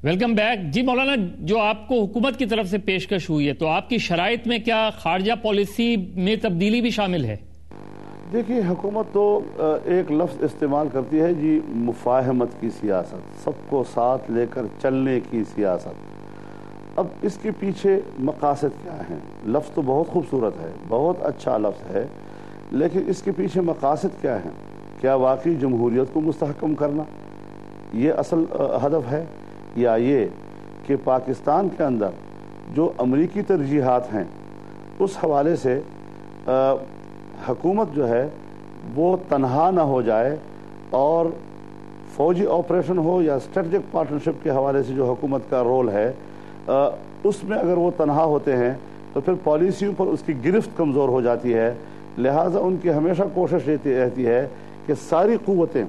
Welcome back جی مولانا، جو آپ کو حکومت کی طرف سے پیشکش ہوئی ہے تو آپ کی شرائط میں کیا خارجہ پالیسی میں تبدیلی بھی شامل ہے؟ دیکھیے، حکومت تو ایک لفظ استعمال کرتی ہے جی، مفاہمت کی سیاست، سب کو ساتھ لے کر چلنے کی سیاست۔ اب اس کے پیچھے مقاصد کیا ہیں؟ لفظ تو بہت خوبصورت ہے، بہت اچھا لفظ ہے، لیکن اس کے پیچھے مقاصد کیا ہیں؟ کیا واقعی جمہوریت کو مستحکم کرنا یہ اصل ہدف ہے، یا یہ کہ پاکستان کے اندر جو امریکی ترجیحات ہیں اس حوالے سے حکومت جو ہے وہ تنہا نہ ہو جائے، اور فوجی آپریشن ہو یا اسٹریٹجک پارٹنرشپ کے حوالے سے جو حکومت کا رول ہے اس میں اگر وہ تنہا ہوتے ہیں تو پھر پالیسیوں پر اس کی گرفت کمزور ہو جاتی ہے۔ لہٰذا ان کی ہمیشہ کوشش رہتی ہے کہ ساری قوتیں،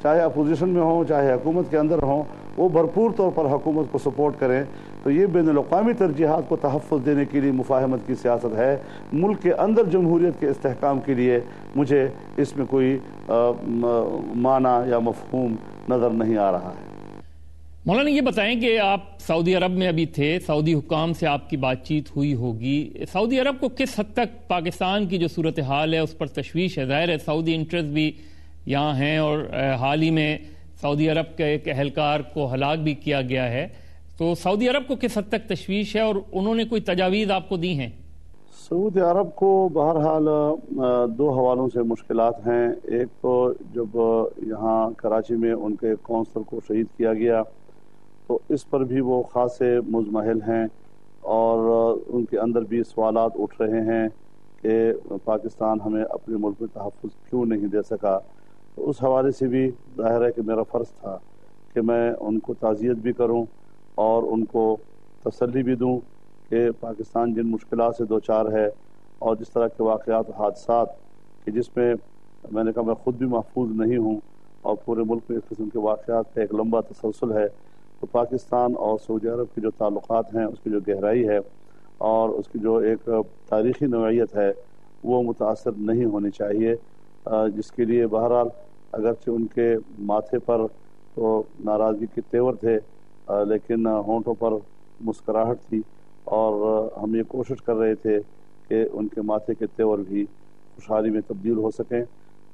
چاہے اپوزیشن میں ہوں چاہے حکومت کے اندر ہوں، وہ بھرپور طور پر حکومت کو سپورٹ کریں۔ تو یہ بین الاقوامی ترجیحات کو تحفظ دینے کے لیے مفاہمت کی سیاست ہے۔ ملک کے اندر جمہوریت کے استحکام کے لیے مجھے اس میں کوئی معنی یا مفہوم نظر نہیں آ رہا ہے۔ مولانا یہ بتائیں کہ آپ سعودی عرب میں ابھی تھے، سعودی حکام سے آپ کی بات چیت ہوئی ہوگی، سعودی عرب کو کس حد تک پاکستان کی جو صورتحال ہے اس پر تشویش ہے؟ ظاہر ہے سعودی انٹرسٹ بھی یہاں ہیں، اور حال ہی میں سعودی عرب کے ایک اہلکار کو ہلاک بھی کیا گیا ہے، تو سعودی عرب کو کس حد تک تشویش ہے اور انہوں نے کوئی تجاویز آپ کو دی ہیں؟ سعودی عرب کو بہرحال دو حوالوں سے مشکلات ہیں۔ ایک تو جب یہاں کراچی میں ان کے کونسل کو شہید کیا گیا تو اس پر بھی وہ خاصے مضمحل ہیں، اور ان کے اندر بھی سوالات اٹھ رہے ہیں کہ پاکستان ہمیں اپنے ملک میں تحفظ کیوں نہیں دے سکا۔ تو اس حوالے سے بھی ظاہر ہے کہ میرا فرض تھا کہ میں ان کو تعزیت بھی کروں اور ان کو تسلی بھی دوں کہ پاکستان جن مشکلات سے دوچار ہے اور جس طرح کے واقعات و حادثات کہ جس میں نے کہا میں خود بھی محفوظ نہیں ہوں، اور پورے ملک میں اس قسم کے واقعات کا ایک لمبا تسلسل ہے، تو پاکستان اور سعودی عرب کے جو تعلقات ہیں، اس کی جو گہرائی ہے اور اس کی جو ایک تاریخی نوعیت ہے وہ متاثر نہیں ہونی چاہیے، جس کے لیے بہرحال اگرچہ ان کے ماتھے پر تو ناراضگی کے تیور تھے لیکن ہونٹوں پر مسکراہٹ تھی، اور ہم یہ کوشش کر رہے تھے کہ ان کے ماتھے کے تیور بھی خوشحالی میں تبدیل ہو سکیں۔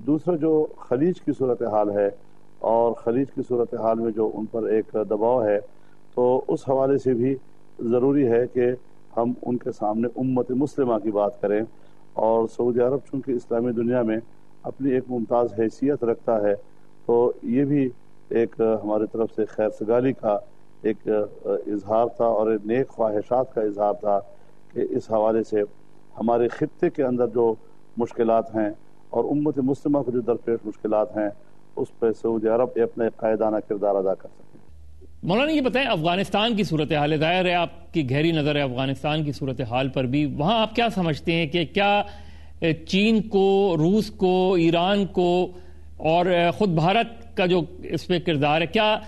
دوسرا جو خلیج کی صورتحال ہے، اور خلیج کی صورتحال میں جو ان پر ایک دباؤ ہے، تو اس حوالے سے بھی ضروری ہے کہ ہم ان کے سامنے امت مسلمہ کی بات کریں، اور سعودی عرب چونکہ اسلامی دنیا میں اپنی ایک ممتاز حیثیت رکھتا ہے، تو یہ بھی ایک ہماری طرف سے خیر سگالی کا ایک اظہار تھا اور ایک نیک خواہشات کا اظہار تھا کہ اس حوالے سے ہمارے خطے کے اندر جو مشکلات ہیں اور امت مسلمہ کو جو درپیش مشکلات ہیں اس پہ سعودی عرب اپنا ایک قائدانہ کردار ادا کر سکیں۔ مولانا یہ بتائیں افغانستان کی صورتحال، ظاہر ہے آپ کی گہری نظر ہے افغانستان کی صورتحال پر بھی، وہاں آپ کیا سمجھتے ہیں کہ کیا چین کو، روس کو، ایران کو اور خود بھارت کا جو اس میں کردار ہے، کیا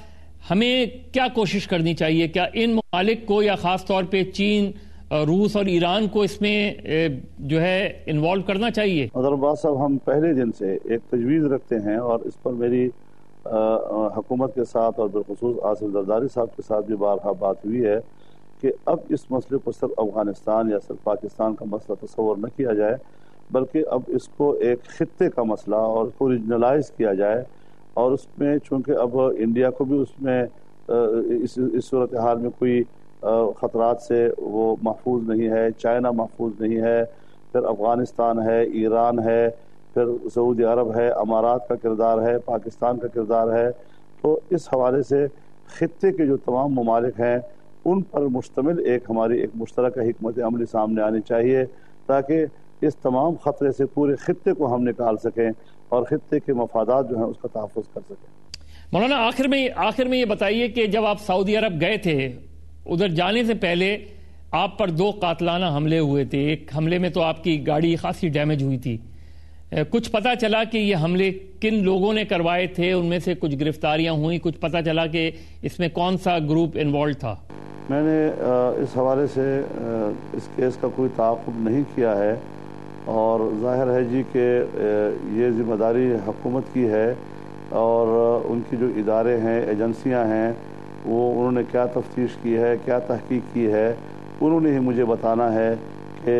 ہمیں کیا کوشش کرنی چاہیے؟ کیا ان ممالک کو یا خاص طور پہ چین، روس اور ایران کو اس میں جو ہے انوالو کرنا چاہیے؟ عباس صاحب، ہم پہلے دن سے ایک تجویز رکھتے ہیں، اور اس پر میری حکومت کے ساتھ اور بالخصوص آصف زرداری صاحب کے ساتھ بھی بارہا بات ہوئی ہے کہ اب اس مسئلے کو صرف افغانستان یا صرف پاکستان کا مسئلہ تصور نہ کیا جائے، بلکہ اب اس کو ایک خطے کا مسئلہ اور اس کو ریجنلائز کیا جائے، اور اس میں چونکہ اب انڈیا کو بھی اس میں اس صورتحال میں کوئی خطرات سے وہ محفوظ نہیں ہے، چائنا محفوظ نہیں ہے، پھر افغانستان ہے، ایران ہے، پھر سعودی عرب ہے، امارات کا کردار ہے، پاکستان کا کردار ہے، تو اس حوالے سے خطے کے جو تمام ممالک ہیں ان پر مشتمل ہماری ایک مشترکہ حکمت عملی سامنے آنی چاہیے، تاکہ اس تمام خطرے سے پورے خطے کو ہم نکال سکیں اور خطے کے مفادات جو ہیں اس کا تحفظ کر سکیں۔ مولانا آخر میں یہ بتائیے کہ جب آپ سعودی عرب گئے تھے، ادھر جانے سے پہلے آپ پر 2 قاتلانہ حملے ہوئے تھے، ایک حملے میں تو آپ کی گاڑی خاصی ڈیمیج ہوئی تھی، کچھ پتہ چلا کہ یہ حملے کن لوگوں نے کروائے تھے؟ ان میں سے کچھ گرفتاریاں ہوئیں، کچھ پتہ چلا کہ اس میں کون سا گروپ انوالو تھا؟ میں نے اس حوالے سے اس کیس کا کوئی تعاقب نہیں کیا ہے، اور ظاہر ہے جی کہ یہ ذمہ داری حکومت کی ہے، اور ان کی جو ادارے ہیں، ایجنسیاں ہیں، انہوں نے کیا تفتیش کی ہے، کیا تحقیق کی ہے، انہوں نے ہی مجھے بتانا ہے کہ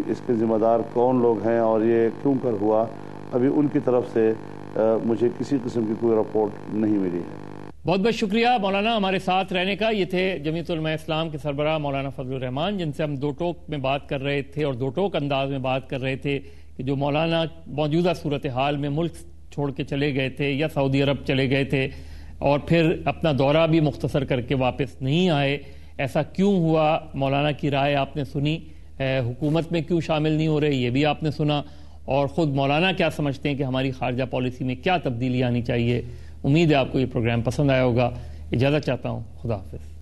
اس کے ذمہ دار کون لوگ ہیں اور یہ کیوں کر ہوا۔ ابھی ان کی طرف سے مجھے کسی قسم کی کوئی رپورٹ نہیں ملی ہے۔ بہت بہت شکریہ مولانا ہمارے ساتھ رہنے کا۔ یہ تھے جمیعت علماء اسلام کے سربراہ مولانا فضل الرحمان، جن سے ہم دو ٹوک میں بات کر رہے تھے اور دو ٹوک انداز میں بات کر رہے تھے کہ جو مولانا موجودہ صورتحال میں ملک چھوڑ کے چلے گئے تھے یا سعودی عرب چلے گئے تھے اور پھر اپنا دورہ بھی مختصر کر کے واپس نہیں آئے، ایسا کیوں ہوا؟ مولانا کی رائے آپ نے سنی، حکومت میں کیوں شامل نہیں ہو رہے یہ بھی آپ نے سنا، اور خود مولانا کیا سمجھتے ہیں کہ ہماری خارجہ پالیسی میں کیا تبدیلی آنی چاہیے۔ امید ہے آپ کو یہ پروگرام پسند آیا ہوگا۔ اجازت چاہتا ہوں، خدا حافظ۔